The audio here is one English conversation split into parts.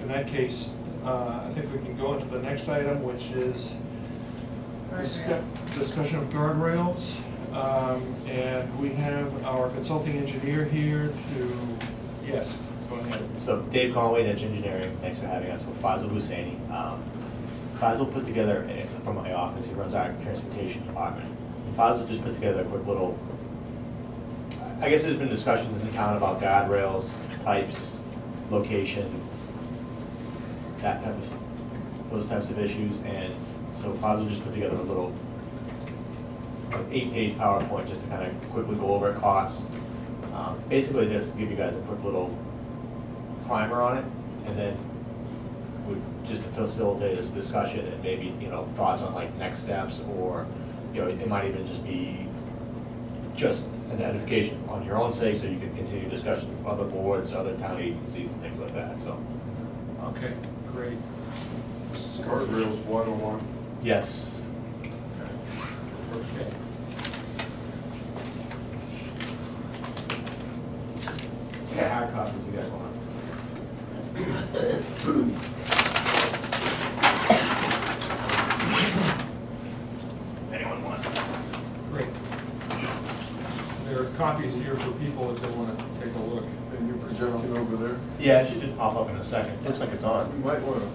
in that case, I think we can go into the next item, which is discussion of guardrails. And we have our consulting engineer here to, yes, go ahead. So Dave Conway, Edge Engineering, thanks for having us with Faisal Husseini. Faisal put together, from my office, he runs our transportation department. Faisal just put together a quick little, I guess there's been discussions in town about guardrails, types, location, those types of issues. And so Faisal just put together a little 8-page PowerPoint just to kind of quickly go over costs. Basically just give you guys a quick little primer on it, and then just to facilitate this discussion and maybe, thoughts on like next steps, or, it might even just be just an edification on your own sake, so you can continue discussion with other boards, other town agencies and things like that, so. Okay, great. This is guardrails 101. Yes. Okay. Yeah, hard copies you guys want. Anyone wants? Great. There are copies here for people if they want to take a look. And you're projecting over there? Yeah, it should just pop up in a second. Looks like it's on. You might want to.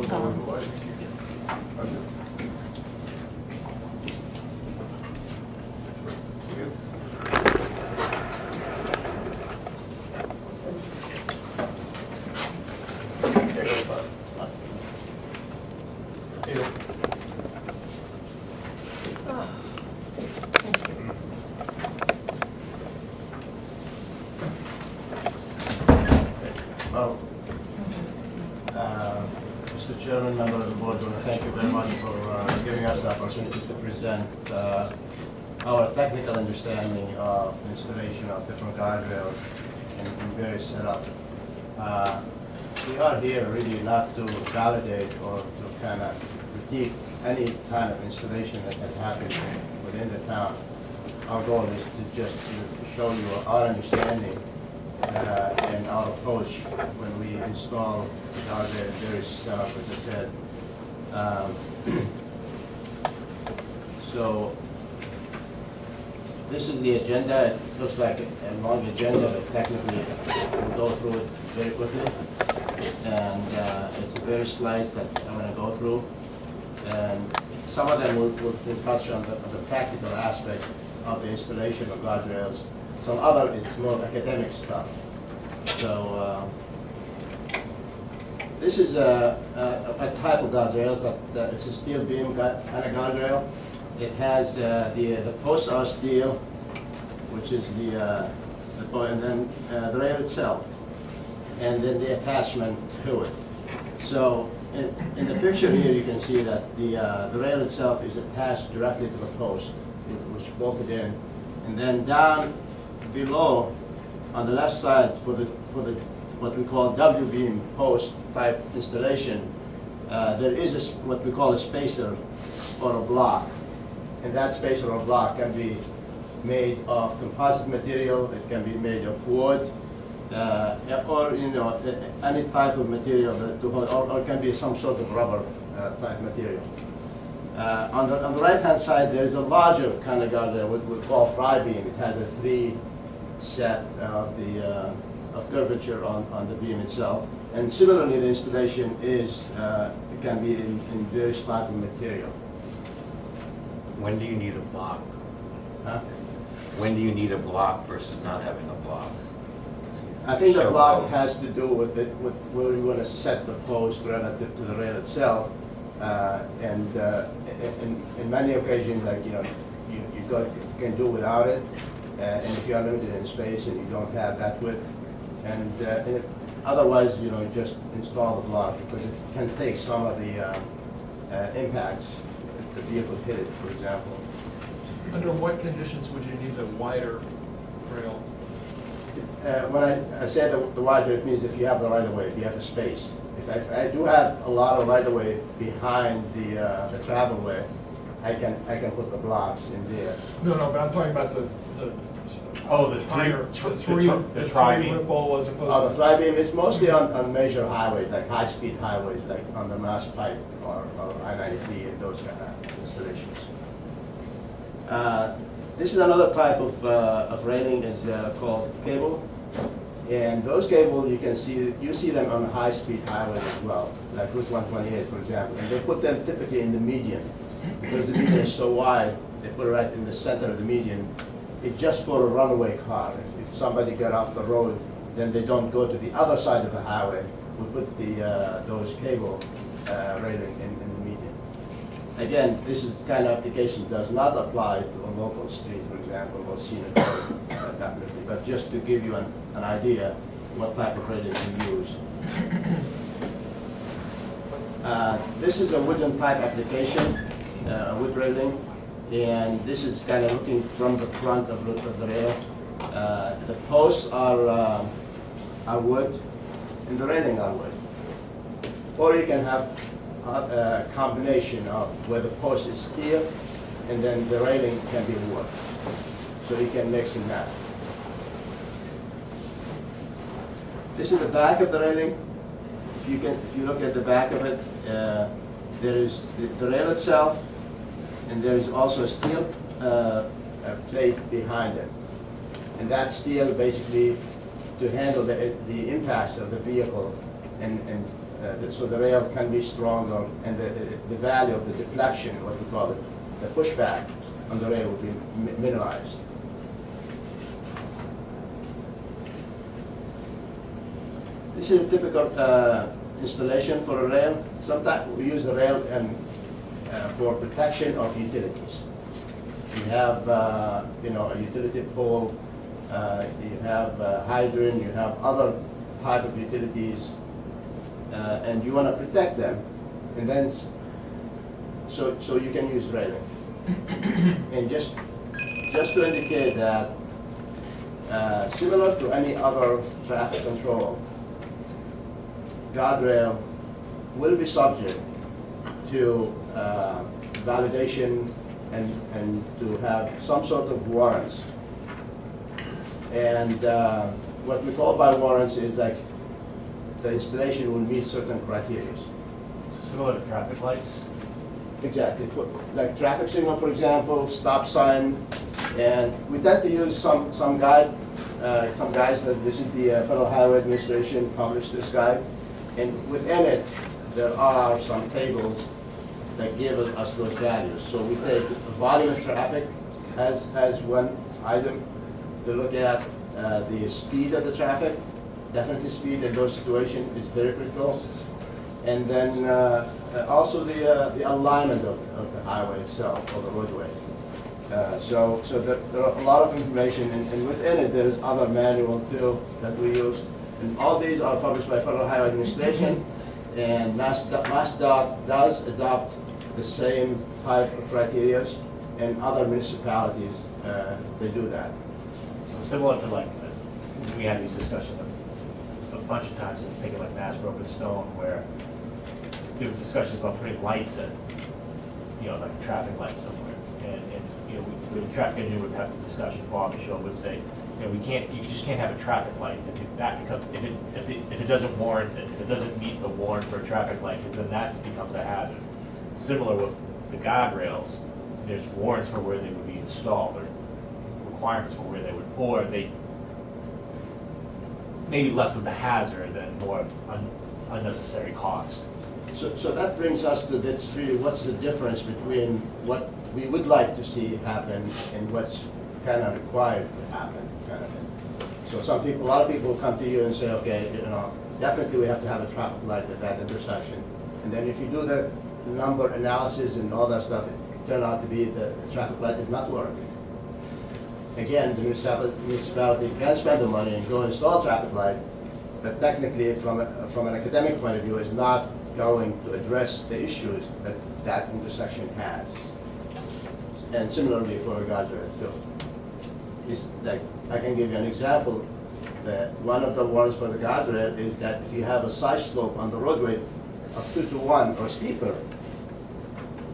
It's on. Okay. See it? Well, Mr. Chairman, member of the board, I want to thank you very much for giving us the opportunity to present our technical understanding of installation of different guardrails in various setups. We are here really not to validate or to kind of critique any kind of installation that has happened within the town. Our goal is to just to show you our understanding and our approach when we install the guardrail in various setup, as I said. So this is the agenda. It looks like a long agenda, but technically we'll go through it very quickly. And it's various slides that I'm going to go through. And some of them will touch on the practical aspect of the installation of guardrails. Some other is more academic stuff. So this is a type of guardrails that it's a steel beam kind of guardrail. It has the posts are steel, which is and then the rail itself, and then the attachment to it. So in the picture here, you can see that the rail itself is attached directly to the post, which is bolted in, and then down below on the left side for the what we call W-beam post type installation, there is what we call a spacer or a block, and that spacer or block can be made of composite material. It can be made of wood, or any type of material or it can be some sort of rubber type material. On the right hand side, there is a larger kind of guardrail, what we call fry beam. It has a 3 set of curvature on the beam itself, and similarly the installation is it can be in various type of material. When do you need a block? Huh? When do you need a block versus not having a block? I think the So, block has to do with where you want to set the post relative to the rail itself, and in many occasions, like you can do without it, and if you are limited in space and you don't have that width, and otherwise just install the block, because it can take some of the impacts if the vehicle hit it, for example. Under what conditions would you need a wider rail? When I say the wider, it means if you have the right of way, if you have the space. If I do have a lot of right of way behind the travel way, I can put the blocks in there. No, but I'm talking about the Oh, the higher, three, the the tri-beam. ripple as Oh, opposed the to. tri-beam is mostly on major highways, like high-speed highways, like on the Mass Pike or I-93 and those kind of installations. This is another type of railing, is called cable. And those cables, you see them on high-speed highways as well, like Route 128, for example. And they put them typically in the median, because the median is so wide, they put it right in the center of the median. It's just for a runaway car. If somebody got off the road, then they don't go to the other side of the highway. We put those cable railing in the median. Again, this is the kind of application that does not apply to a local street, for example, or Scenic Road, definitely. But just to give you an idea what type of railing we use. This is a wooden type application, a wood railing. And this is kind of looking from the front of the rail. The posts are wood, and the railing are wood. Or you can have a combination of where the post is steel, and then the railing can be wood. So you can mix and match. This is the back of the railing. If you look at the back of it, there is the rail itself. And there is also a steel plate behind it. And that steel basically to handle the impacts of the vehicle, and so the rail can be stronger, and the value of the deflection, what we call it, the pushback on the rail will be minimized. This is a typical installation for a rail. Sometimes we use the rail for protection of utilities. You have, a utility pole, you have a hydrant, you have other type of utilities, and you want to protect them, and then so you can use railing. And just to indicate that, similar to any other traffic control, guardrail will be subject to validation and to have some sort of warrants. And what we call by warrants is like the installation will meet certain criteria. Similar to traffic lights. Exactly, like traffic signal, for example, stop sign, and we tend to use some guides that this is the Federal Highway Administration published this guide, and within it there are some tables that give us those values. So we take the volume of traffic as one item to look at, the speed of the traffic, definitely speed in those situations is very critical. And then also the alignment of the highway itself, or the roadway. So there are a lot of information, and within it there's other manual too that we use. And all these are published by Federal Highway Administration, and MassDOT does adopt the same type of criteria, and other municipalities, they do that. So similar to like, we had these discussions a bunch of times, thinking like Mass Broken Stone, where there were discussions about putting lights in, like a traffic light somewhere. And the traffic engineer would have the discussion, Bob Michaud would say, you just can't have a traffic light. If it doesn't warrant it, if it doesn't meet the warrant for a traffic light, because then that becomes a hazard. Similar with the guardrails, there's warrants for where they would be installed, or requirements for where they would, or they maybe less of the hazard than more unnecessary cost. So that brings us to this really, what's the difference between what we would like to see happen and what's kind of required to happen, kind of thing. So a lot of people come to you and say, okay, definitely we have to have a traffic light at that intersection. And then if you do the number analysis and all that stuff, it turned out to be the traffic light is not working. Again, the municipality can spend the money and go install traffic light, but technically, from an academic point of view, is not going to address the issues that intersection has. And similarly for a guardrail too. It's like, I can give you an example. That one of the warrants for the guardrail is that if you have a side slope on the roadway of 2-to-1 or steeper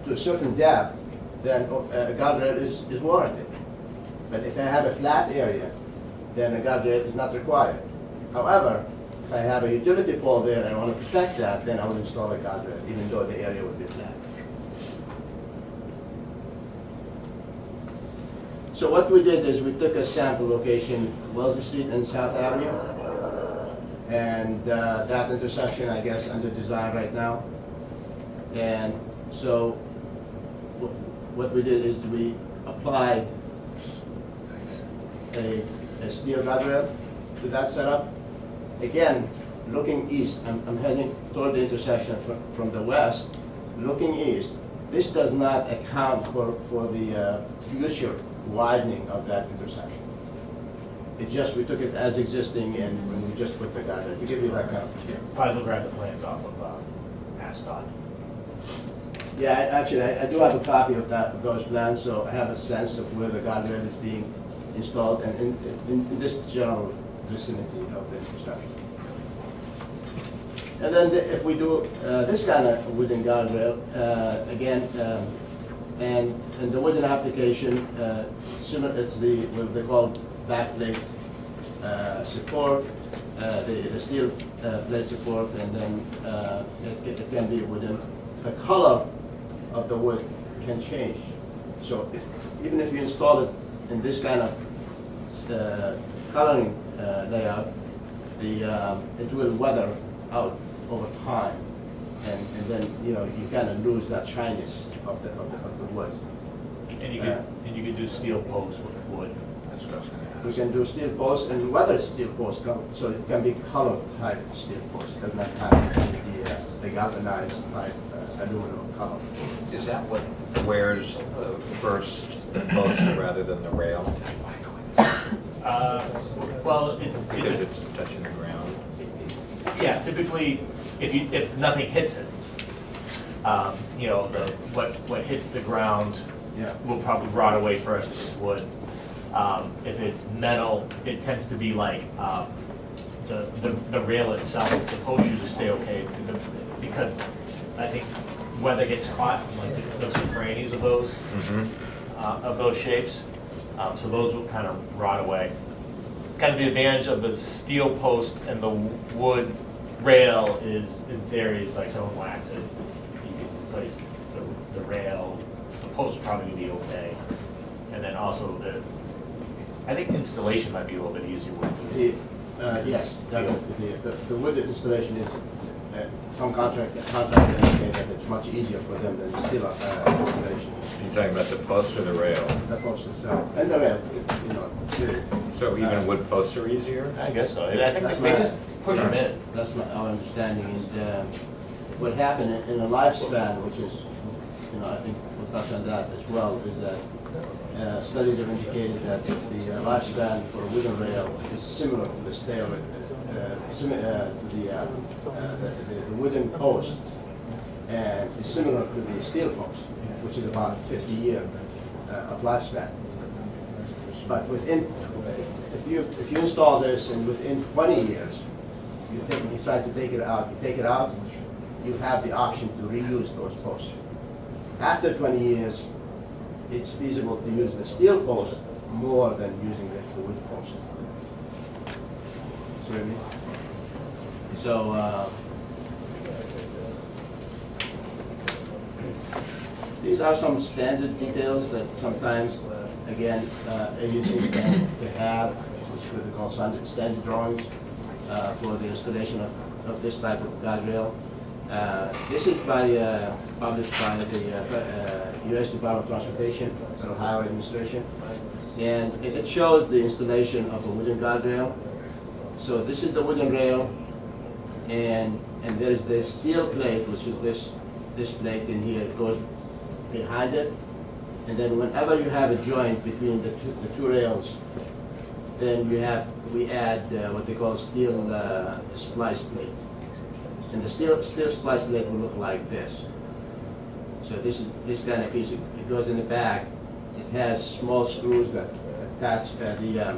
to a certain depth, then a guardrail is warranted. But if I have a flat area then a guardrail is not required. However, if I have a utility pole there and I want to protect that, then I will install a guardrail, even though the area would be flat. So what we did is we took a sample location, Wellesley Street and South Avenue, and that intersection, I guess, under design right now. And so what we did is we applied a steel guardrail to that setup. Again, looking east, I'm heading toward the intersection from the west, looking east. This does not account for the future widening of that intersection. It just, we took it as existing and when we just put the guardrail, to give you that count. Faisal grabbed the plans off of Ascot. Yeah, actually, I do have a copy of those plans, so I have a sense of where the guardrail is being installed and in this general vicinity of the intersection. And then if we do this kind of wooden guardrail, again, and the wooden application, similar, it's what they call backplate support, the steel plate support, and then it can be wooden. The color of the wood can change. So even if you install it in this kind of coloring layout, it will weather out over time, and then you kind of lose that shyness of the wood. And you could do steel posts with wood. That's what I was gonna ask. We can do steel posts and weathered steel posts, so it can be colored type steel posts. It does not have the galvanized type aluminum color. Is that what wears the first post rather than the rail? Well, Because it's touching the ground? yeah, typically, if nothing hits it, what hits the ground Yeah. will probably rot away first if it's wood. If it's metal, it tends to be like the rail itself, the post usually stay okay because I think weather gets caught in like those crannies of those shapes. So those will kind of rot away. Kind of the advantage of the steel post and the wood rail is, in theory, is like someone wax it. You can replace the rail. The post will probably be okay. And then also I think installation might be a little bit easier with the. Yes, definitely. The wood installation is, some contractors indicate that it's much easier for them than steel installation. Are you talking about the post or the rail? The post itself, and the rail, it's, So even wood posts are easier? I guess so. I think That's they my- just push them in. That's our understanding. And what happened in the lifespan, which is, I think we'll touch on that as well, is that studies have indicated that the lifespan for a wooden rail is similar to the steel, the wooden posts, and is similar to the steel post, which is about 50 years of lifespan. But if you install this and within 20 years, you try to take it out, you have the option to reuse those posts. After 20 years, it's feasible to use the steel post more than using the wood post. See what I mean? So, these are some standard details that sometimes, again, agencies tend to have, which we call standard drawings for the installation of this type of guardrail. This is published by the U.S. Department of Transportation, Federal Highway Administration, and it shows the installation of a wooden guardrail. So this is the wooden rail, and there's the steel plate, which is this plate in here. It goes behind it, and then whenever you have a joint between the two rails, then we add what they call steel splice plate. And the steel splice plate will look like this. So this kind of piece, it goes in the back. It has small screws that attach the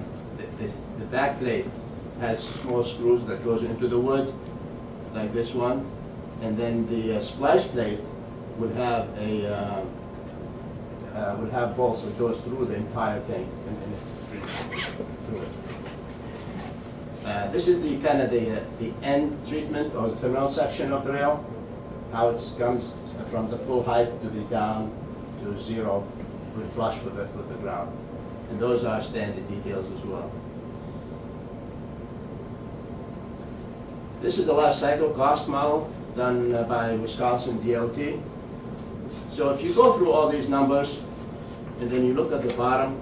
back plate has small screws that goes into the wood, like this one, and then the splice plate would have bolts that goes through the entire thing and through it. This is the kind of the end treatment or the terminal section of the rail, how it comes from the full height to the down to zero, with flush with the ground. And those are standard details as well. This is the life cycle cost model done by Wisconsin DOT. So if you go through all these numbers, and then you look at the bottom,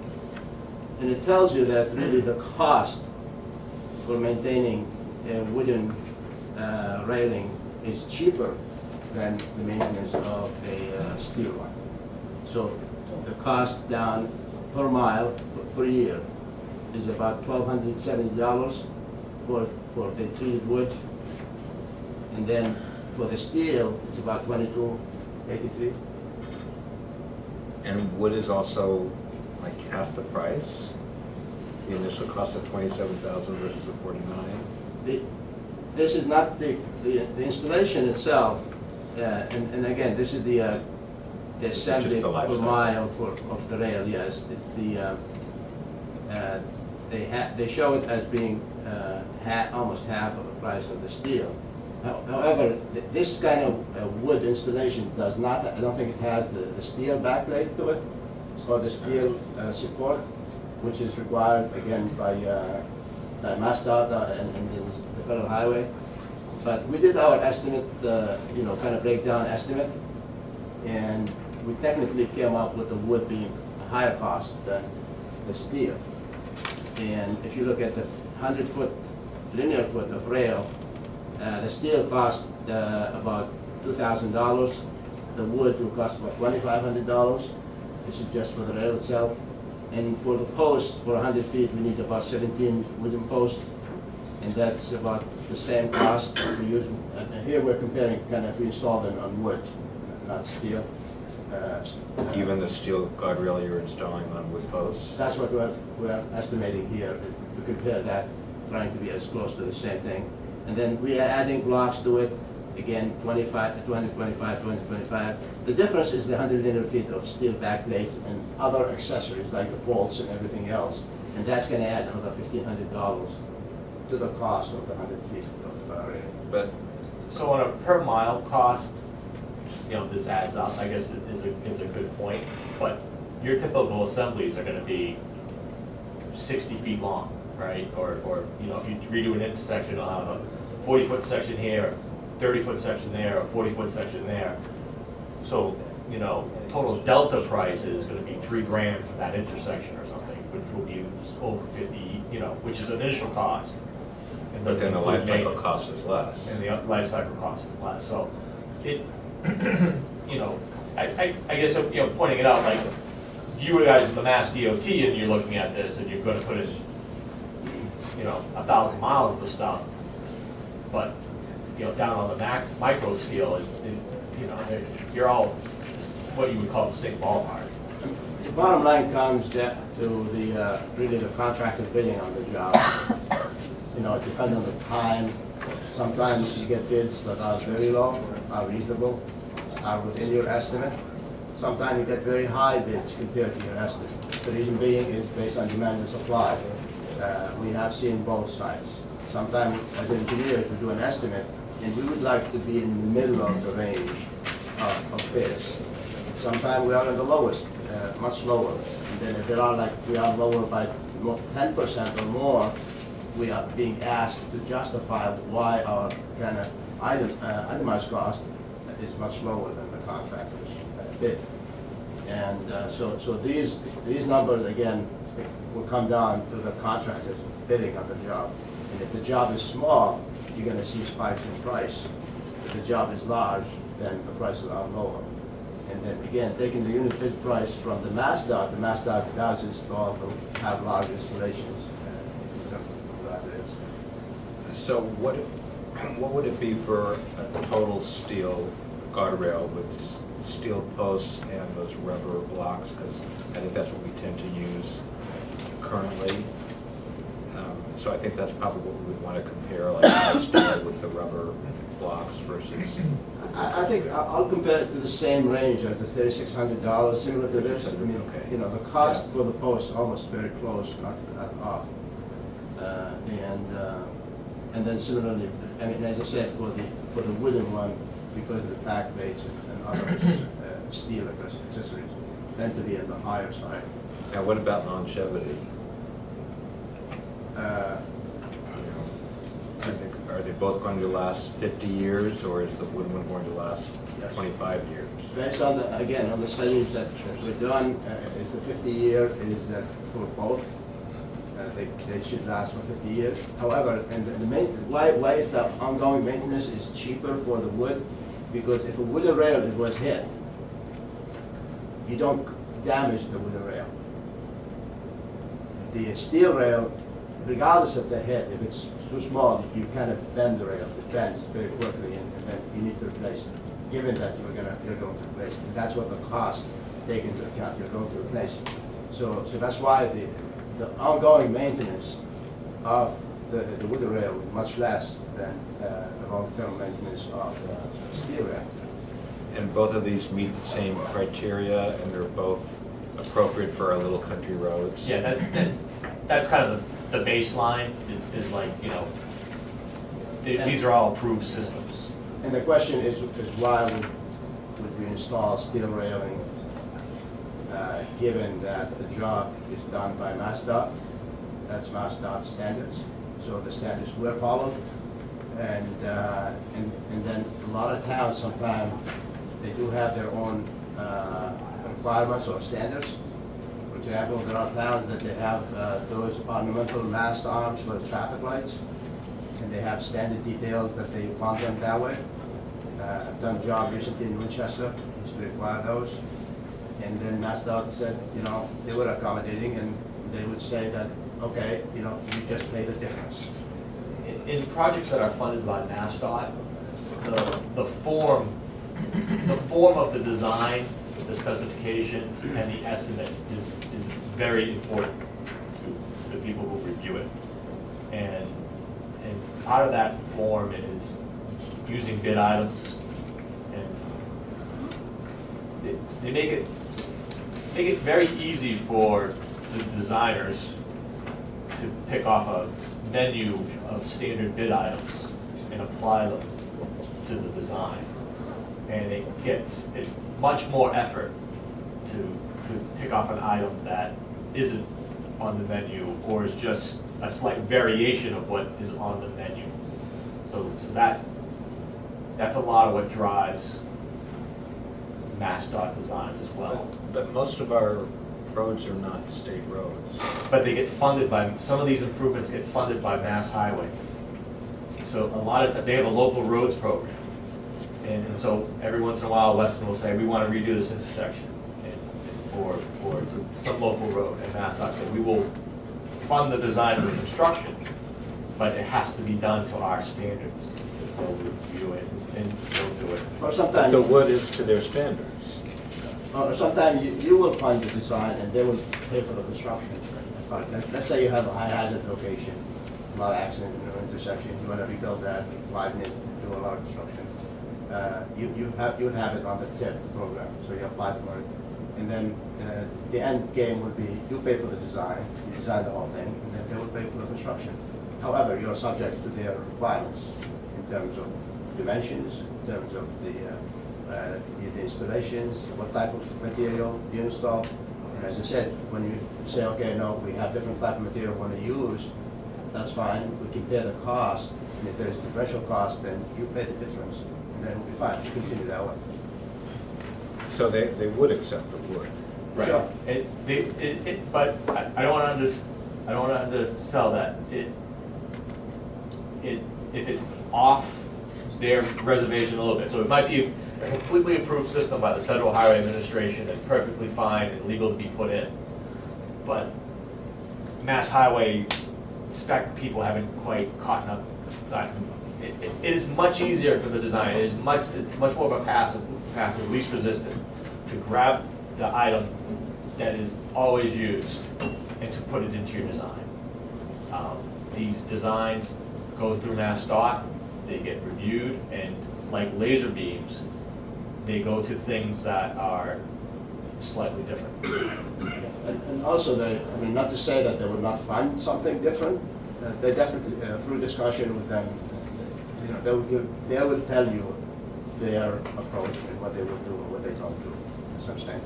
and it tells you that really the cost for maintaining a wooden railing is cheaper than the maintenance of a steel one. So the cost down per mile per year is about $1,270 for the treated wood. And then for the steel, it's about $22.83. And wood is also like half the price? The initial cost of $27,000 versus the $49,000? This is not the installation itself, and again, this is the assembly Just the life per cycle. mile of the rail, yes. It's they show it as being almost half of the price of the steel. However, this kind of wood installation does not, I don't think it has the steel backplate to it, or the steel support, which is required, again, by MassDOT and the Federal Highway. But we did our estimate, kind of breakdown estimate, and we technically came up with the wood being a higher cost than the steel. And if you look at the 100-foot linear foot of rail, the steel cost about $2,000. The wood will cost about $2,500. This is just for the rail itself. And for the post, for 100 feet, we need about 17 wooden posts. And that's about the same cost we use. And here we're comparing kind of if we installed it on wood, not steel. Even the steel guardrail you're installing on wood posts? That's what we're estimating here, to compare that, trying to be as close to the same thing. And then we are adding blocks to it, again, 25, 225, 225. The difference is the 100 linear feet of steel backplates and other accessories like the bolts and everything else. And that's going to add another $1,500 to the cost of the 100 feet of rail. But So on a per mile cost, this adds up, I guess is a good point. But your typical assemblies are gonna be 60 feet long, right? Or if you redo an intersection, you'll have a 40-foot section here, 30-foot section there, a 40-foot section there. So, total delta price is gonna be $3,000 for that intersection or something, which will be over 50, which is initial cost. And but doesn't then the include life cycle maintenance. cost is less. And the life cycle cost is less, so it, I guess, pointing it out, like, you guys are the Mass DOT and you're looking at this and you're gonna put in, 1,000 miles of the stuff, but, down on the micro scale, you're all what you would call the same ballpark. The bottom line comes down to really the contractor bidding on the job. It depends on the time. Sometimes you get bids that are very low, are reasonable, are within your estimate. Sometimes you get very high bids compared to your estimate. The reason being is based on demand and supply. We have seen both sides. Sometimes, as an engineer, if we do an estimate, and we would like to be in the middle of the range of bids. Sometimes we are in the lowest, much lower. And then if we are lower by 10% or more, we are being asked to justify why our kind of itemized cost is much lower than the contractor's bid. And so these numbers, again, will come down to the contractor's bidding on the job. And if the job is small, you're going to see spikes in price. If the job is large, then the prices are lower. And then again, taking the unit bid price from the MassDOT does install, have large installations. So what would it be for a total steel guardrail with steel posts and those rubber blocks? Because I think that's what we tend to use currently. So I think that's probably what we would want to compare, like the steel with the rubber blocks versus. I think I'll compare it to the same range as the $3,600, similar to this. I mean, Okay. the cost for the post is almost very close, not off. And And then similarly, I mean, as I said, for the wooden one, because of the back plates and other steel accessories tend to be on the higher side. Now, what about longevity? Are they both going to last 50 years, or is the wooden one going to last Yes. 25 years? Based on the, again, on the studies that we've done, is the 50-year is for both. They should last for 50 years. However, and why is the ongoing maintenance is cheaper for the wood? Because if a wooden rail was hit, you don't damage the wooden rail. The steel rail, regardless of the hit, if it's too small, you kind of bend the rail. It bends very quickly, and then you need to replace it. Given that you're going to replace it, and that's what the cost take into account. You're going to replace it. So that's why the ongoing maintenance of the wooden rail is much less than the long-term maintenance of the steel rail. And both of these meet the same criteria, and they're both appropriate for our little country roads? Yeah, that's kind of the baseline, is like, you know, these are all approved systems. And the question is why would we install steel railing, given that the job is done by MassDOT? That's MassDOT standards, so the standards were followed. And then a lot of towns sometimes, they do have their own requirements or standards. For example, there are towns that they have those ornamental mast arms for the traffic lights, and they have standard details that they want them that way. I've done a job recently in Winchester, used to require those. And then MassDOT said, you know, they were accommodating, and they would say that, okay, you know, you just pay the difference. In projects that are funded by MassDOT, the form of the design, the specifications, and the estimate is very important to the people who review it. And part of that form is using bid items, and they make it very easy for the designers to pick off a menu of standard bid items and apply them to the design. And it's much more effort to pick off an item that isn't on the menu, or is just a slight variation of what is on the menu. So that's a lot of what drives MassDOT designs as well. But most of our roads are not state roads. But they get funded by, some of these improvements get funded by Mass Highway. So a lot of times, they have a local roads program. And so every once in a while, Weston will say, we want to redo this intersection, or it's some local road. And MassDOT said, we will fund the design of the construction, but it has to be done to our standards before we review it and we'll do it. Or sometimes, The wood is to their standards. or sometimes you will fund the design and they will pay for the construction. But let's say you have a high hazard location, a lot of accident in an intersection, you want to rebuild that, widen it, do a lot of construction. You would have it on the TIP program, so you apply for it. And then the end game would be, you pay for the design, you design the whole thing, and then they would pay for the construction. However, you're subject to their requirements in terms of dimensions, in terms of the installations, what type of material you install. And as I said, when you say, okay, no, we have different type of material we want to use, that's fine. We compare the cost, and if there's differential cost, then you pay the difference, and then we'll be fine. You continue that way. So they would accept the wood. Right. Sure. But I don't want to undersell that. If it's off their reservation a little bit, so it might be a completely approved system by the Federal Highway Administration and perfectly fine and legal to be put in, but Mass Highway spec people haven't quite caught up. It is much easier for the design. It's much more of a path of least resistance to grab the item that is always used and to put it into your design. These designs go through MassDOT, they get reviewed, and like laser beams, they go to things that are slightly different. And also, I mean, not to say that they would not find something different, they definitely, through discussion with them, you know, they will tell you their approach and what they would do and what they don't do to some extent.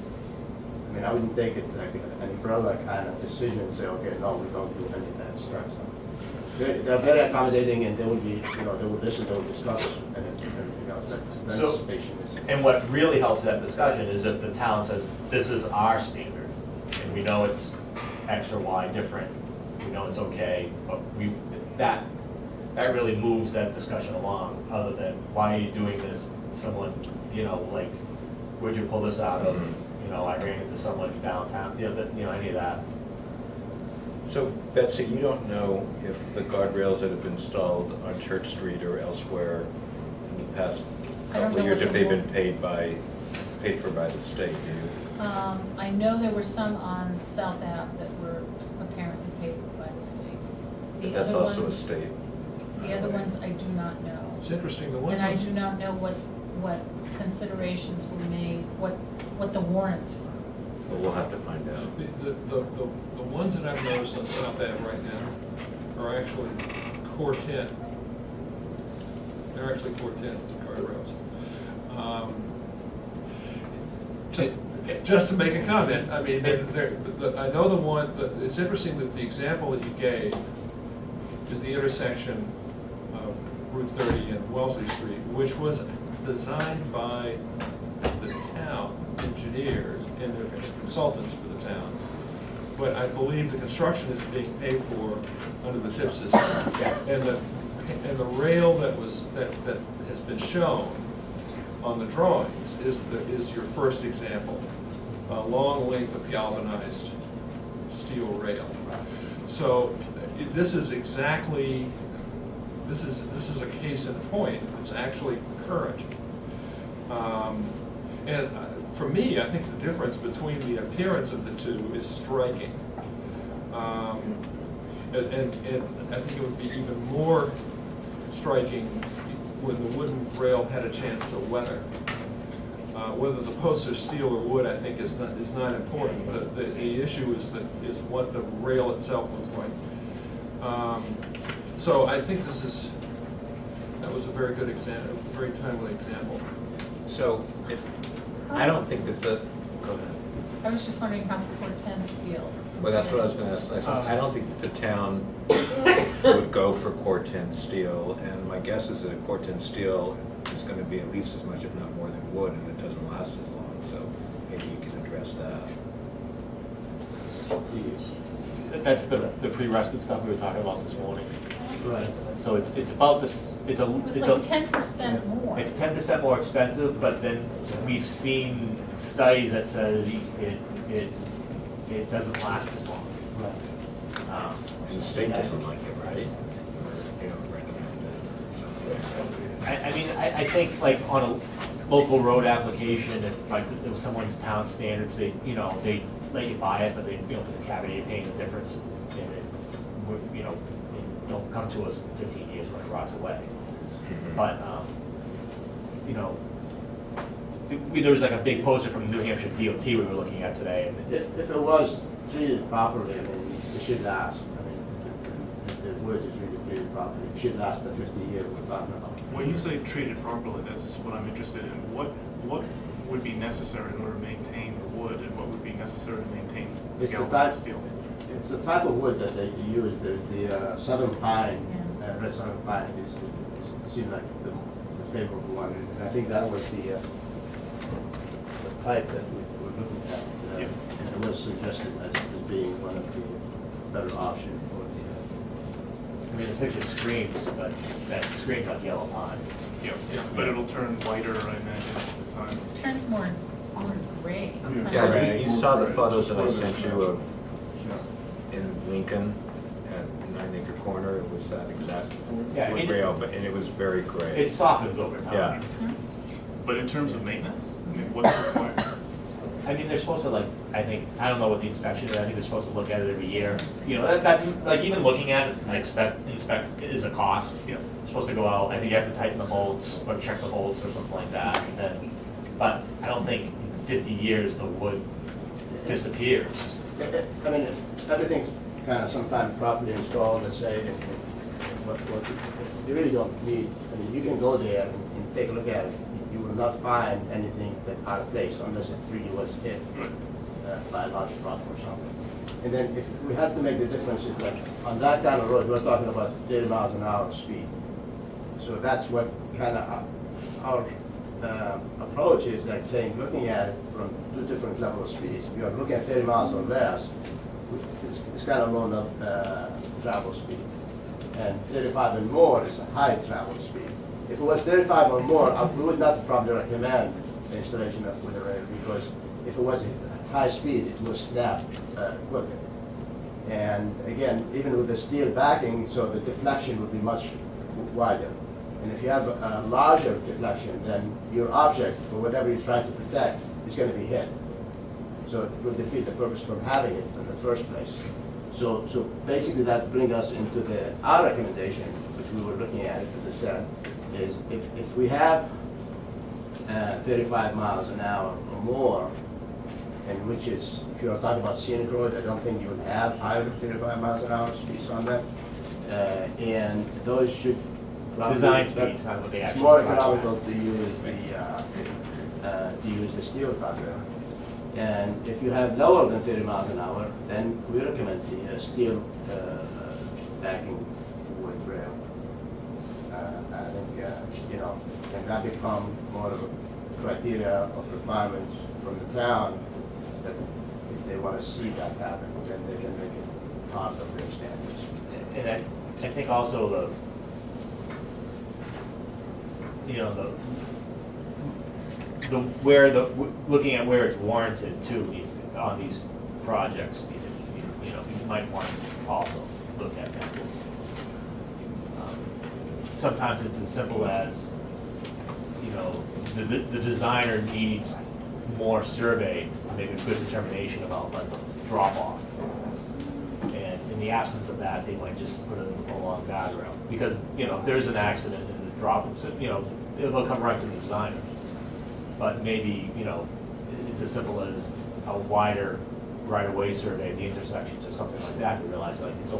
I mean, I wouldn't take it like an umbrella kind of decision and say, okay, no, we don't do any of that stuff. So they're very accommodating, and they will be, you know, they will listen, they will discuss, and you know, participation is. And what really helps that discussion is if the town says, this is our standard, and we know it's X or Y different, we know it's okay, but that really moves that discussion along, other than, why are you doing this? Someone, you know, like, where'd you pull this out of? You know, I ran into someone downtown, you know, any of that. So Betsy, you don't know if the guardrails that have been installed on Church Street or elsewhere in the past I don't couple of know years, what if the they've been rule- paid for by the state, do you? I know there were some on South Ave that were apparently paid for by the state. The But that's other also a ones- state. The other ones I do not know. It's interesting, the ones And I on- do not know what considerations were made, what the warrants were. But we'll have to find out. The ones that I've noticed on South Ave right now are actually core 10. They're actually core 10 guardrails. Just to make a comment, I mean, I know the one, it's interesting that the example that you gave is the intersection of Route 30 and Wellesley Street, which was designed by the town engineers and their consultants for the town. But I believe the construction is being paid for under the TIF system. And the rail that has been shown on the drawings is your first example, a long length of galvanized steel rail. So this is exactly, this is a case in point. It's actually current. And for me, I think the difference between the appearance of the two is striking. And I think it would be even more striking when the wooden rail had a chance to weather. Whether the posts are steel or wood, I think is not important. But the issue is what the rail itself looks like. So I think that was a very good example, a very timely example. So, I don't think that go ahead. I was just wondering how core 10 steel. Well, that's what I was gonna ask next. I don't think that the town would go for core 10 steel, and my guess is that a core 10 steel is gonna be at least as much, if not more, than wood, and it doesn't last as long, so maybe you can address that. That's the pre-rusted stuff we were talking about this morning. Right. So it's about this, It was like 10% more. It's 10% more expensive, but then we've seen studies that says it doesn't last as long. Right. And the state doesn't like it, right? Or they don't recommend it. I mean, I think like on a local road application, if like it was someone's town standards, they let you buy it, but they, put the caveat, you're paying the difference, and it would, don't come to us in 15 years when it rots away. But, there was like a big poster from New Hampshire DOT we were looking at today. And If it was treated properly, I mean, it should last. I mean, if the wood is really treated properly, it should last the 50 years we're talking about. When you say treated properly, that's what I'm interested in. What would be necessary in order to maintain the wood, and what would be necessary to maintain the It's the galvanized type- steel? It's the type of wood that they use, the southern pine, red southern pine seems like the favorable one. And I think that was the type that we were looking at. Yeah. And it was suggested as being one of the better options for I mean, the picture screams, but that screams like yellow pine. Yeah, but it'll turn whiter, I imagine, at the time. It turns more gray. Yeah, Right. you saw the photos that I Just sent you weather. of in Lincoln at 9 Acre Corner. It was that exact Yeah, wood it- rail, and it was very gray. It softens over time. Yeah. But in terms of maintenance, I mean, what's required? I mean, they're supposed to I don't know what the inspection is, I think they're supposed to look at it every year. That's, like, even looking at it, inspect is a cost. Yeah. Supposed to go out, I think you have to tighten the bolts, or check the bolts or something like that, and then, but I don't think in 50 years the wood disappears. I mean, everything kind of sometimes properly installed, let's say, and what you really don't need. I mean, you can go there and take a look at it. You will not find anything that out of place unless it really was hit by a large truck or something. And then if we have to make the difference, is that on that kind of road, we're talking about 30 miles an hour speed. So that's what kind of our approach is, like saying, looking at it from two different levels of speeds. If you're looking at 30 miles or less, it's kind of low enough travel speed. And 35 and more is a high travel speed. If it was 35 or more, we would not probably recommend the installation of with a radar, because if it was a high speed, it would snap quicker. And again, even with the steel backing, so the deflection would be much wider. And if you have a larger deflection, then your object, or whatever you're trying to protect, is going to be hit. So it will defeat the purpose from having it in the first place. So basically that brings us into our recommendation, which we were looking at, as I said, is if we have 35 miles an hour or more, and which is, if you're talking about Scenic Road, I don't think you would have higher than 35 miles an hour speeds on that. And those should probably... Design speeds, not what they It's actually... more drive economical at. to use the steel guardrail. And if you have lower than 30 miles an hour, then we recommend the steel backing wood rail. I think, you know, and that become more of a criteria of requirements from the town, that if they want to see that happen, then they can make it part of their standards. And I think also looking at where it's warranted too, needs to, on these projects, you might want to also look at that. Sometimes it's as simple as, the designer needs more survey to make a good determination about like drop off. And in the absence of that, they might just put it along guardrail. Because, if there's an accident and the drop, it'll come right to the designer. But maybe, it's as simple as a wider right-of-way survey of the intersections or something like that, to realize like it's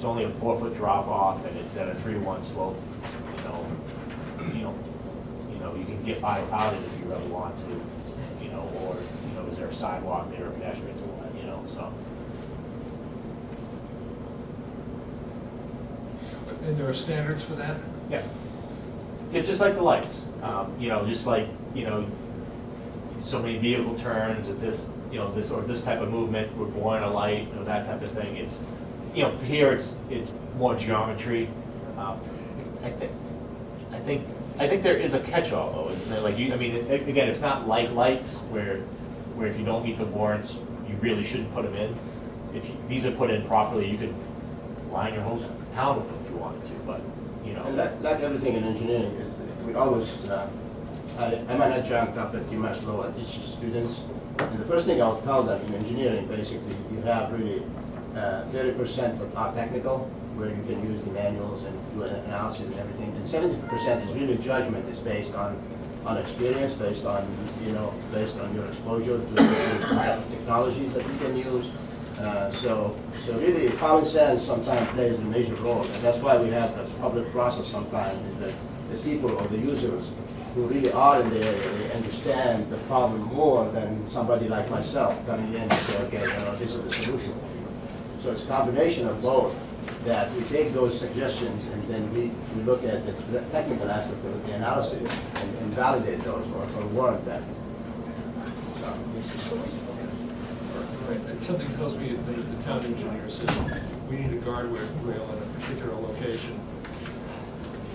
only a 4-foot drop off and it's at a 3-to-1 slope, you can get by without it if you really want to, or, is there a sidewalk there or pedestrians or what, so. And there are standards for that? Yeah. Just like the lights, just like, so many vehicle turns at this, this type of movement, we're born a light, that type of thing. It's, here it's more geometry. I think there is a catch-all though, isn't there? Like again, it's not like lights where if you don't meet the warrants, you really shouldn't put them in. These are put in properly, you could line your whole town with them if you wanted to, but, And like everything in engineering, we always, I might not jump up at UMass Law and teach students. And the first thing I'll tell them in engineering, basically, you have really 30% that are technical, where you can use the manuals and do an analysis and everything. And 70% is really judgment, is based on experience, based on your exposure to the type of technologies that you can use. So really, common sense sometimes plays a major role, and that's why we have this public process sometimes, is that the people or the users who really are in the area, they understand the problem more than somebody like myself coming in and say, okay, this is the solution. So it's a combination of both, that we take those suggestions and then we look at the technical aspect of the analysis and validate those or warrant them. So, Right, and something tells me that the town engineer says, we need a guardrail in a particular location.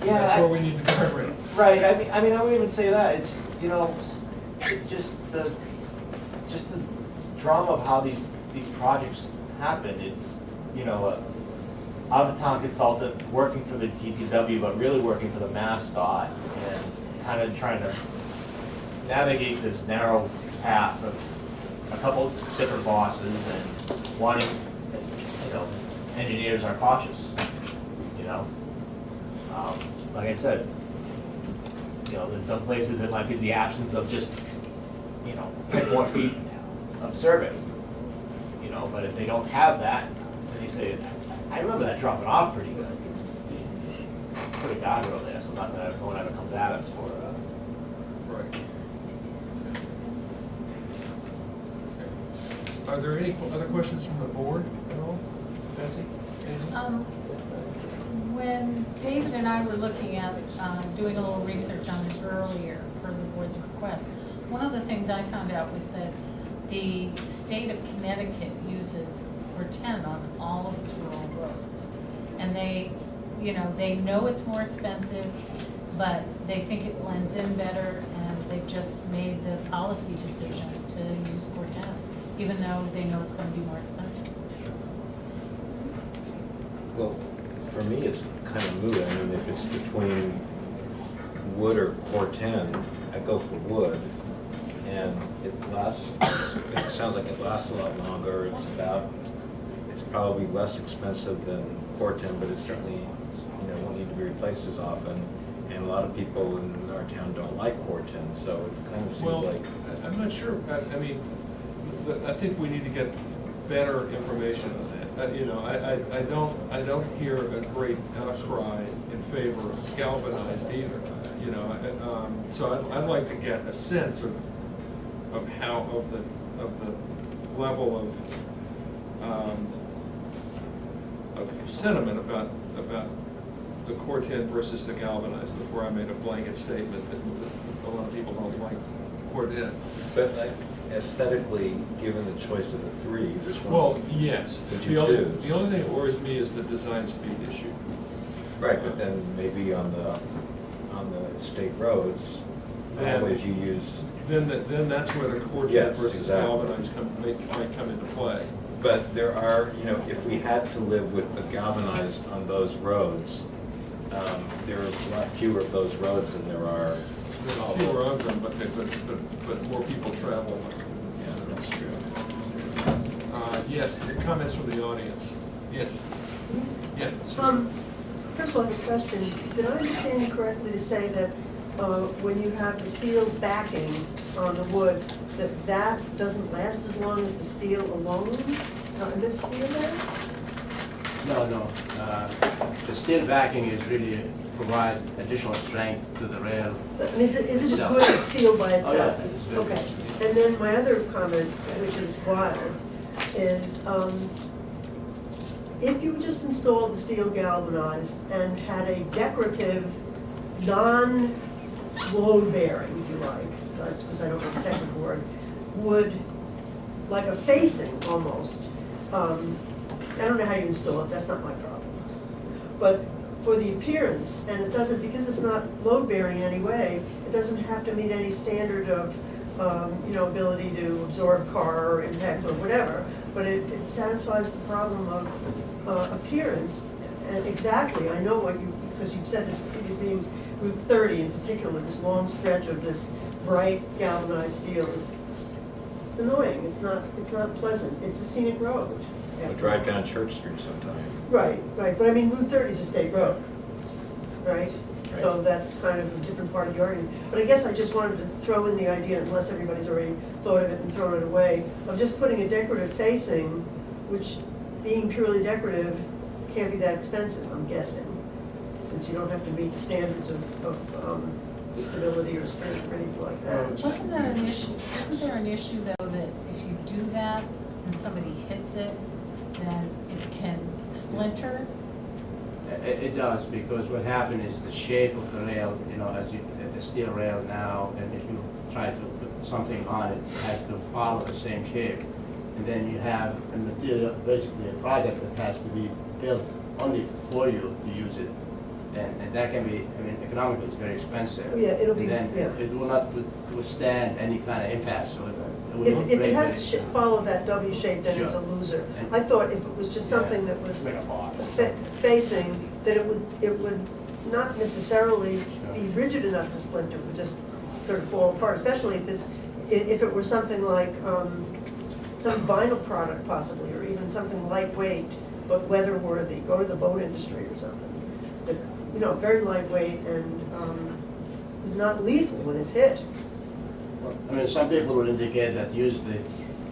Yeah, That's where we need the guardrail. right. I mean, I wouldn't even say that. It's just the drama of how these projects happen. It's out-of-town consultant working for the DPW, but really working for the MassDOT, and kind of trying to navigate this narrow path of a couple different bosses and wanting, engineers are cautious, like I said, in some places it might be the absence of just, 10 more feet of survey, but if they don't have that, basically, I remember that dropping off pretty good. Put a guardrail there, so not that no one ever comes at us for, Right. Okay. Are there any other questions from the board at all? Betsy? Anything? When David and I were looking at doing a little research on it earlier for the board's request, one of the things I found out was that the state of Connecticut uses Corten on all of its rural roads. And they know it's more expensive, but they think it blends in better, and they've just made the policy decision to use Corten, even though they know it's going to be more expensive. Well, for me, it's kind of moot. I mean, if it's between wood or Corten, I go for wood. And it lasts, it sounds like it lasts a lot longer. It's probably less expensive than Corten, but it certainly, won't need to be replaced as often. And a lot of people in our town don't like Corten, so it kind of seems Well, like. I'm not sure. I mean, I think we need to get better information on that. I don't hear a great outcry in favor of galvanized either. So I'd like to get a sense of the level of sentiment about the Corten versus the galvanized before I made a blanket statement that a lot of people don't like Corten. But aesthetically, given the choice of the three, which one? Well, yes. Would you The choose? only thing that worries me is the design speed issue. Right, but then maybe on the state roads, always you use. Then that's where the Corten Yes, versus exactly. galvanized might come into play. But there are, if we had to live with the galvanized on those roads, there are a lot fewer of those roads than there are. There are fewer of them, but more people travel. Yeah, that's true. Yes, your comments from the audience. Yes. Yeah. First of all, I have a question. Did I understand you correctly to say that when you have the steel backing on the wood, that doesn't last as long as the steel alone? In this steel there? No. The steel backing is really provide additional strength to the rail. Is it as No. good as steel by itself? Oh, yeah, it's very Okay. good. And then my other comment, which is wild, is if you just installed the steel galvanized and had a decorative, non-load bearing, if you like, because I don't know the technical word, would, like a facing almost, I don't know how you install it, that's not my problem. But for the appearance, and it doesn't, because it's not load bearing in any way, it doesn't have to meet any standard of, ability to absorb car or impact or whatever, but it satisfies the problem of appearance. And exactly, I know what you, because you've said this in previous meetings, Route 30 in particular, this long stretch of this bright galvanized steel is annoying. It's not pleasant. It's a scenic road. I drive down Church Street sometime. Right. But I mean, Route 30 is a state road, right? Right. So that's kind of a different part of the argument. But I guess I just wanted to throw in the idea, unless everybody's already thought of it and thrown it away, of just putting a decorative facing, which being purely decorative can't be that expensive, I'm guessing, since you don't have to meet standards of stability or strength or anything like that. Wasn't that an issue? Isn't there an issue though that if you do that and somebody hits it, then it can splinter? It does, because what happened is the shape of the rail, the steel rail now, and if you try to put something on it, it has to follow the same shape. And then you have a material, basically a project that has to be built only for you to use it. And that can be, economically, it's very expensive. Yeah, it'll be- And then yeah. it will not withstand any kind of impact, so it will not If break it has very- to follow that W shape, then it's a Sure. loser. I thought if it was just something that was Like a box. facing, that it would not necessarily be rigid enough to splinter, it would just sort of fall apart, especially if it were something like some vinyl product possibly, or even something lightweight, but weather-worthy. Go to the boat industry or something. That, very lightweight and is not lethal when it's hit. Some people will indicate that use the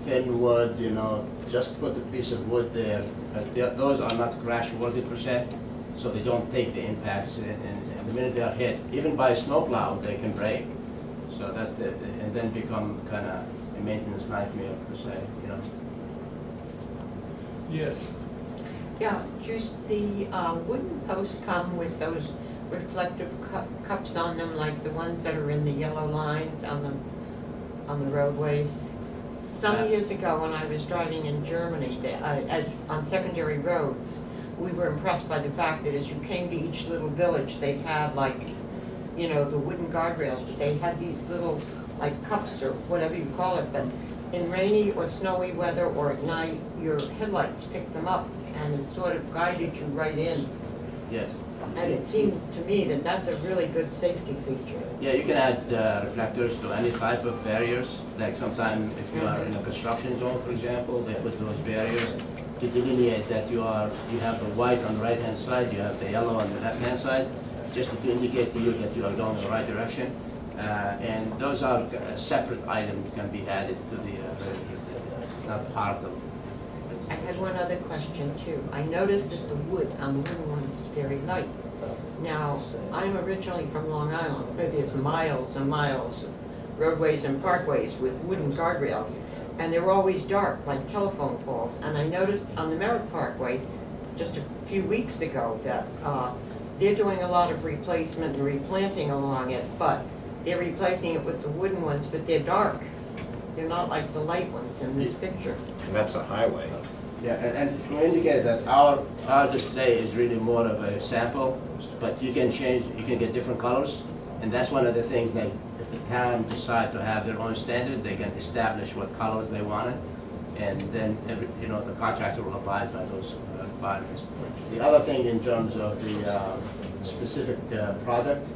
thin wood, you know, just put a piece of wood there. But those are not crash worthy per se, so they don't take the impacts. And the minute they are hit, even by a snowplow, they can break. So that's and then become kind of a maintenance nightmare per se, you know. Yes. Yeah, just the wooden posts come with those reflective cups on them, like the ones that are in the yellow lines on the roadways. Some years ago, when I was driving in Germany, on secondary roads, we were impressed by the fact that as you came to each little village, they had like, you know, the wooden guardrails, but they had these little like cups or whatever you call it, but in rainy or snowy weather or at night, your headlights picked them up and it sort of guided you right in. Yes. And it seemed to me that that's a really good safety feature. Yeah, you can add reflectors to any type of barriers. Like sometimes if you are in a construction zone, for example, they put those barriers to delineate that you have the white on the right-hand side, you have the yellow on the left-hand side, just to indicate to you that you are going in the right direction. And those are separate items can be added to the, it's not part of. I had one other question too. I noticed that the wood on the wooden ones is very light. Now, I'm originally from Long Island, where there's miles and miles of roadways and parkways with wooden guardrails, and they're always dark, like telephone poles. And I noticed on the Merritt Parkway, just a few weeks ago, that they're doing a lot of replacement and replanting along it, but they're replacing it with the wooden ones, but they're dark. They're not like the light ones in this picture. And that's a highway. Yeah, and to indicate that our display is really more of a sample, but you can change, you can get different colors, and that's one of the things that if the town decide to have their own standard, they can establish what colors they want it, and then the contractor will abide by those requirements. The other thing in terms of the specific product,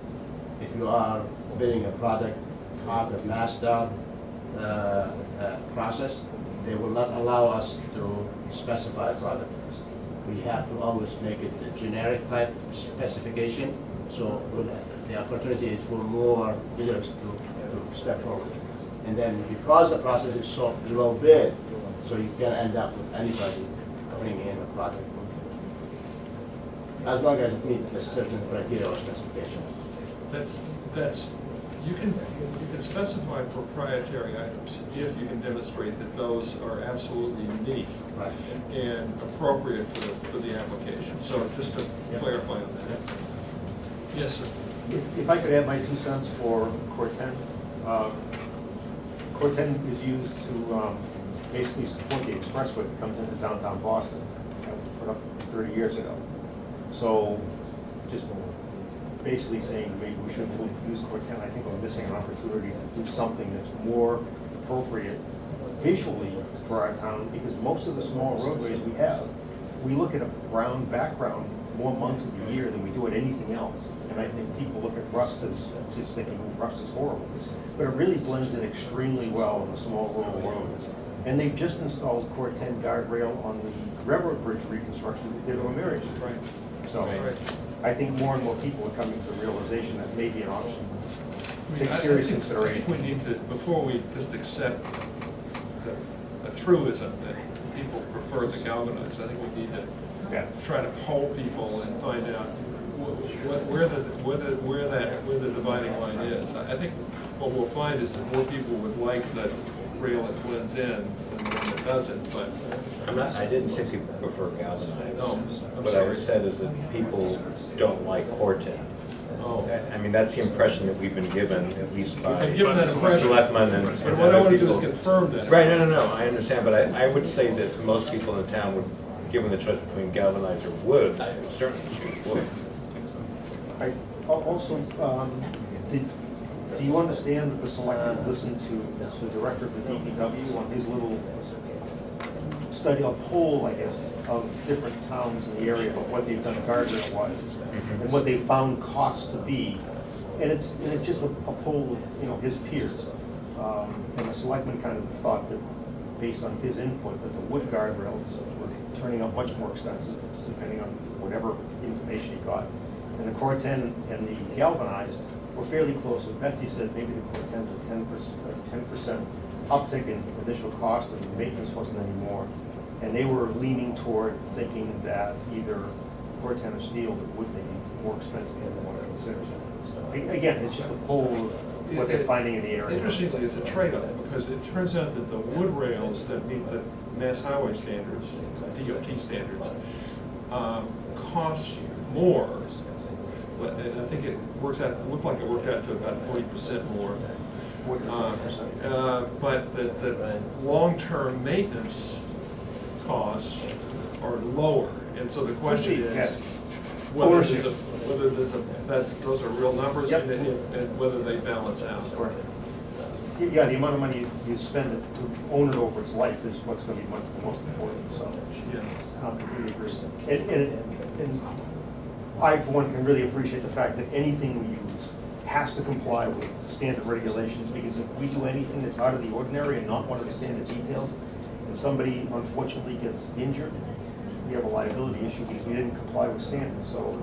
if you are bidding a product part of MassDOT process, they will not allow us to specify a product. We have to always make it a generic type specification, so the opportunity is for more bidders to step forward. And then because the process is so low bid, so you can end up with anybody putting in a product. As long as it meets a certain criteria or specification. You can specify proprietary items if you can demonstrate that those are absolutely unique Right. and appropriate for the application. So just to clarify on that. Yes, sir. If I could add my 2 cents for Corten. Corten is used to basically support the expressway that comes into downtown Boston. That was put up 30 years ago. So just basically saying maybe we shouldn't use Corten. I think we're missing an opportunity to do something that's more appropriate visually for our town, because most of the small roadways we look at a brown background more months of the year than we do at anything else. And I think people look at rust as just thinking, oh, rust is horrible. But it really blends in extremely well on the small rural roads. And they've just installed Corten guardrail on the railroad bridge reconstruction that they did on Marion. Right. So Right. I think more and more people are coming to the realization that may be an option. I Take mean, serious I think consideration. we need to, before we just accept a truism that people prefer the galvanized, I think we need to Yeah. try to poll people and find out where the dividing line is. I think what we'll find is that more people would like the rail that blends in than the one that doesn't, but. I didn't say people prefer galvanized. No, I'm What I sorry. said is that people don't like Corten. Oh. I mean, that's the impression that we've been given, at least by We've been given that impression. selectmen and But what I want to do is people. confirm that. Right, no, I understand, but I would say that most people in town would, given the choice between galvanized or wood, certainly choose wood. I think so. Also, do you understand that the selectmen listened to the director of the DPW on his little study, a poll, I guess, of different towns in the area of what they've done guardrail-wise and what they found costs to be, and it's just a poll of his peers, and the selectmen kind of thought that, based on his input, that the wood guardrails were turning out much more expensive, depending on whatever information he got. And the Corten and the galvanized we're fairly close. As Betsy said, maybe the court tends to 10% uptick in initial cost, and the maintenance wasn't anymore. And they were leaning toward thinking that either core 10 or steel would make it more expensive than they want to consider. Again, it's just a poll of what they're finding in the area. Interestingly, it's a trade-off, because it turns out that the wood rails that meet the Mass Highway standards, DOT standards, cost more. But I think it works out, it looked like it worked out to about 40% more. But the long-term maintenance costs are lower. And so the question is whether those are real numbers, Yep. and whether they balance out. Correct. Yeah, the amount of money you spend to own it over its life is what's going to be the most important, so. Yeah. I completely agree. And I, for one, can really appreciate the fact that anything we use has to comply with standard regulations, because if we do anything that's out of the ordinary and not one of the standard details, and somebody unfortunately gets injured, we have a liability issue because we didn't comply with standards. So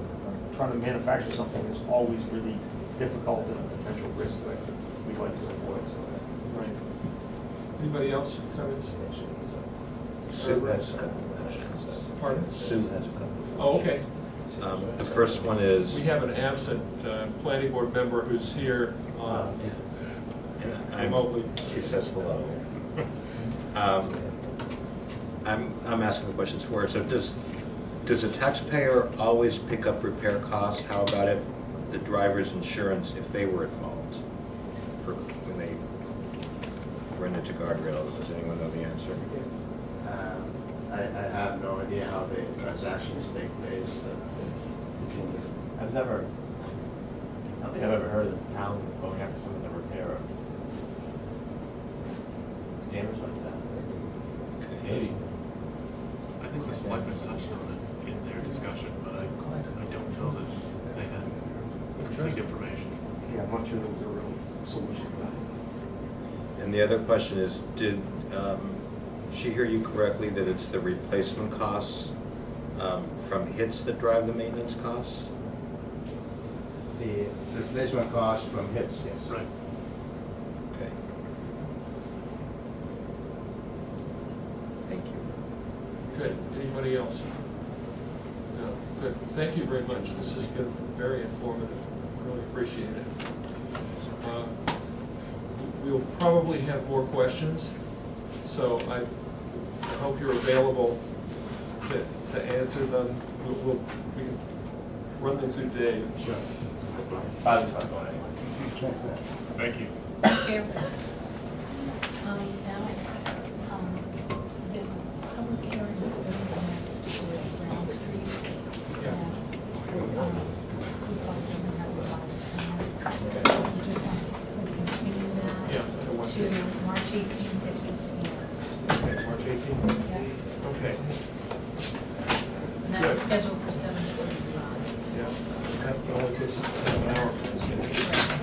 trying to manufacture something is always really difficult and a potential risk that we'd like to avoid. So. Right. Anybody else? Comments? Sue has a couple of questions. Pardon? Sue has a couple. Oh, okay. The first one is, We have an absent planning board member who's here and remotely. she says hello. I'm asking the questions for her. So does a taxpayer always pick up repair costs? How about if the driver's insurance, if they were at fault for when they run into guardrails? Does anyone know the answer? I have no idea how the transactions take place. I don't think I've ever heard of the town going after someone to repair a damage like that. Maybe. I think the selectmen touched on it in their discussion, but I don't know that they had complete information. Yeah, I'm not sure there was a real solution to that. And the other question is, did she hear you correctly that it's the replacement costs from hits that drive the maintenance costs? The replacement cost from hits, yes. Right. Okay. Thank you. Good. Anybody else? No. Good. Thank you very much. This has been very informative. Really appreciate it. We'll probably have more questions, so I hope you're available to answer them. We can run them through Dave. Sure. By the time going anyway. Thank you. Thank you. Now, there's a public hearing scheduled for next week, Brown Street. Yeah. Steve Clark doesn't have the last comments. So we just want to continue that Yeah, to what to date? March 18th at 8 p.m. Okay, March 18th? Yeah. Okay. And that's Good. scheduled for 7:45. Yeah. That only puts us an